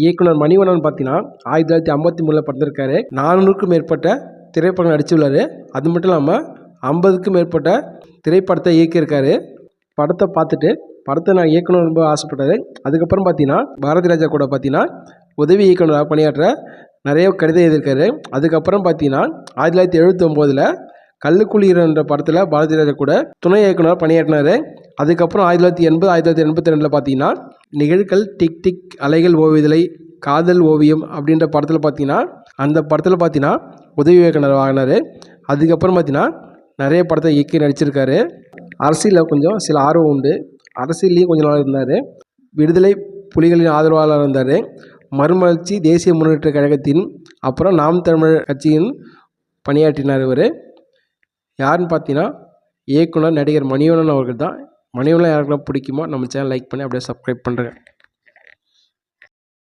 இயக்குனர் மணிவண்ணன் பார்த்தீங்கன்னா 1953 பிறந்திருக்காரு. 400க்கும் மேற்பட்ட திரைப்படம் நடிச்சுள்ளார். அது மட்டும் இல்லாமல் 50க்கும் மேற்பட்ட திரைப்படத்தை இயக்கியிருக்காரு. படத்தை பார்த்துட்டு படத்தை நான் இயக்கணும் ரொம்ப ஆசைப்பட்டாரு. அதுக்கப்புறம் பார்த்தீங்கன்னா பாரதி ராஜா கூட பார்த்தீங்கன்னா உதவி இயக்குனராக பணியாற்ற நிறைய கடிதம் எழுதியிருக்காரு. அதுக்கப்புறம் பார்த்தீங்கன்னா 1979 கல்லுக்குளிர்ன்ற படத்தில் பாரதி ராஜா கூட துணை இயக்குனராக பணியாற்றினார். அதுக்கப்புறம் 1980 1982 பார்த்தீங்கன்னா நிகழ்கள் டிக் டிக் அலைகள் ஓவியதலை காதல் ஓவியம் அப்படின்ற படத்தில் பார்த்தீங்கன்னா அந்த படத்தில் பார்த்தீங்கன்னா உதவி இயக்குனர் ஆகினார். அதுக்கப்புறம் பார்த்தீங்கன்னா நிறைய படத்தை இயக்கி நடிச்சிருக்காரு. அரசியலில் கொஞ்சம் சில ஆர்வம் உண்டு. அரசியல்லையும் கொஞ்ச நாள் இருந்தார். விடுதலை புலிகளின் ஆதரவாளர் இருந்தார். மறுமலர்ச்சி தேசிய முன்னேற்ற கழகத்தின் அப்புறம் நாம் தமிழர் கட்சியின் பணியாற்றினார். இவர் யாருன்னு பார்த்தீங்கன்னா இயக்குனர் நடிகர் மணிவண்ணன் அவர்கள் தான். மணிவண்ணன் யாருக்கெல்லாம் பிடிக்குமோ நம்ம சேனல் லைக் பண்ணி அப்படியே சப்ஸ்கிரைப் பண்ணுறேன்.